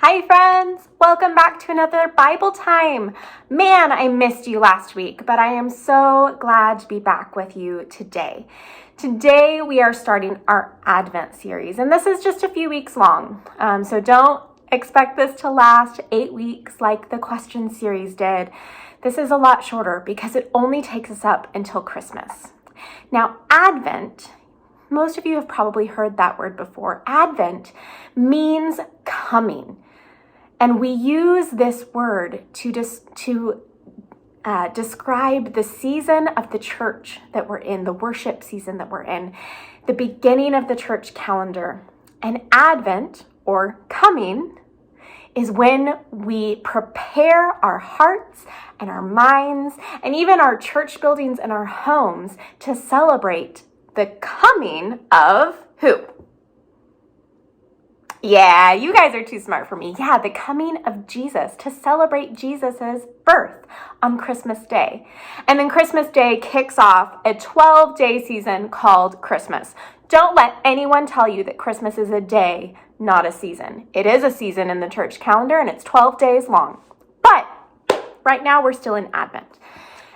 Hi friends, welcome back to another Bible time. Man, I missed you last week, but I am so glad to be back with you today. Today we are starting our Advent series, and this is just a few weeks long. So don't expect this to last 8 weeks like the question series did. This is a lot shorter because it only takes us up until Christmas. Now, Advent, most of you have probably heard that word before. Advent means coming. And we use this word to describe the season of the church that we're in, the worship season that we're in, the beginning of the church calendar. And Advent, or coming, is when we prepare our hearts and our minds and even our church buildings and our homes to celebrate the coming of who? Yeah, you guys are too smart for me. Yeah, the coming of Jesus, to celebrate Jesus's birth on Christmas Day. And then Christmas Day kicks off a 12-day season called Christmas. Don't let anyone tell you that Christmas is a day, not a season. It is a season in the church calendar, and it's 12 days long. But right now we're still in Advent.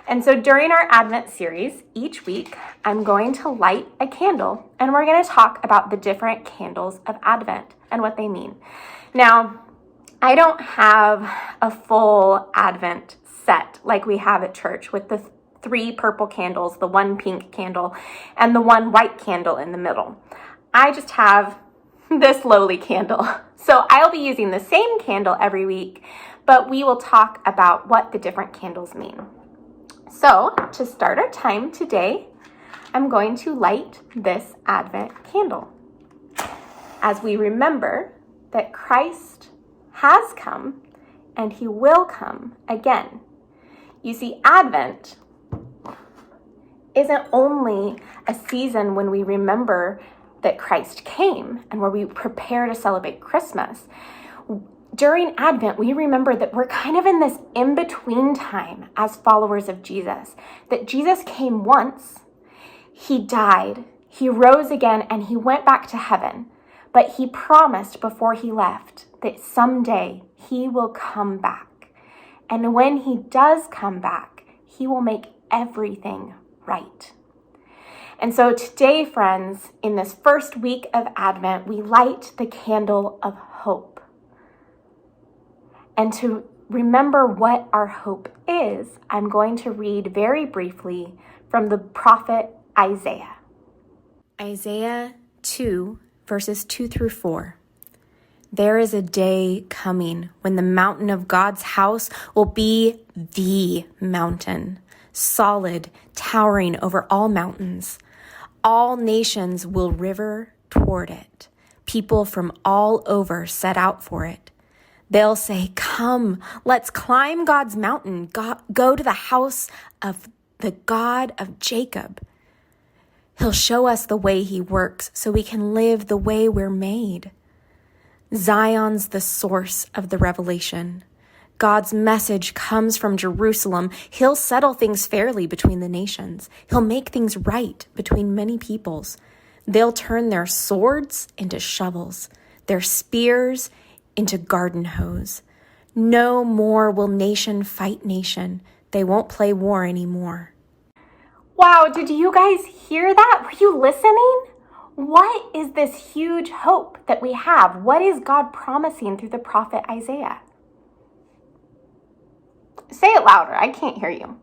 And so during our Advent series, each week, I'm going to light a candle, and we're going to talk about the different candles of Advent and what they mean. Now, I don't have a full Advent set like we have at church with the 3 purple candles, the 1 pink candle, and the 1 white candle in the middle. I just have this lowly candle. So I'll be using the same candle every week, but we will talk about what the different candles mean. So, to start our time today, I'm going to light this Advent candle as we remember that Christ has come and he will come again. You see, Advent isn't only a season when we remember that Christ came and where we prepare to celebrate Christmas. During Advent, we remember that we're kind of in this in-between time as followers of Jesus, that Jesus came once, he died, he rose again, and he went back to heaven. But he promised before he left that someday he will come back. And when he does come back, he will make everything right. And so today, friends, in this first week of Advent, we light the candle of hope. And to remember what our hope is, I'm going to read very briefly from the prophet Isaiah. Isaiah 2, verses 2 through 4. There is a day coming when the mountain of God's house will be the mountain, solid, towering over all mountains. All nations will river toward it. People from all over set out for it. They'll say, "Come, let's climb God's mountain, go to the house of the God of Jacob. He'll show us the way he works so we can live the way we're made." Zion's the source of the revelation. God's message comes from Jerusalem. He'll settle things fairly between the nations. He'll make things right between many peoples. They'll turn their swords into shovels, their spears into garden hose. No more will nation fight nation. They won't play war anymore. Wow, did you guys hear that? Were you listening? What is this huge hope that we have? What is God promising through the prophet Isaiah? Say it louder. I can't hear you.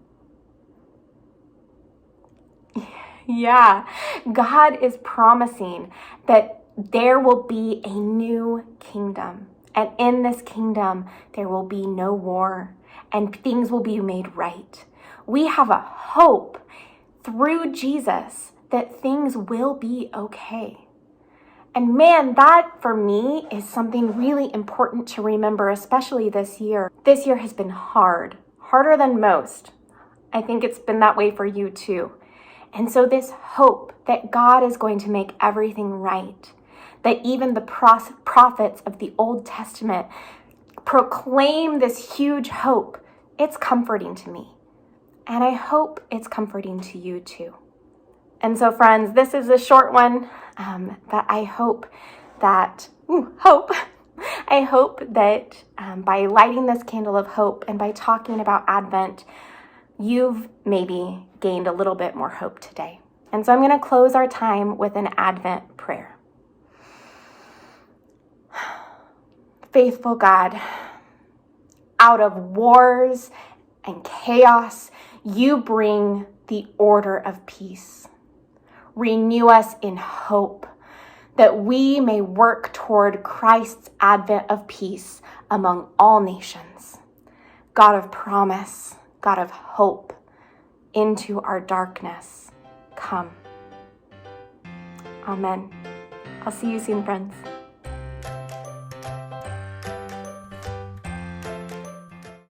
Yeah, God is promising that there will be a new kingdom. And in this kingdom, there will be no war and things will be made right. We have a hope through Jesus that things will be okay. And man, that for me is something really important to remember, especially this year. This year has been hard, harder than most. I think it's been that way for you too. And so this hope that God is going to make everything right, that even the prophets of the Old Testament proclaim this huge hope, it's comforting to me. And I hope it's comforting to you too. And so friends, this is a short one, but I hope that I hope that by lighting this candle of hope and by talking about Advent, you've maybe gained a little bit more hope today. And so I'm going to close our time with an Advent prayer. Faithful God, out of wars and chaos, you bring the order of peace. Renew us in hope that we may work toward Christ's advent of peace among all nations. God of promise, God of hope, into our darkness, come. Amen. I'll see you soon, friends.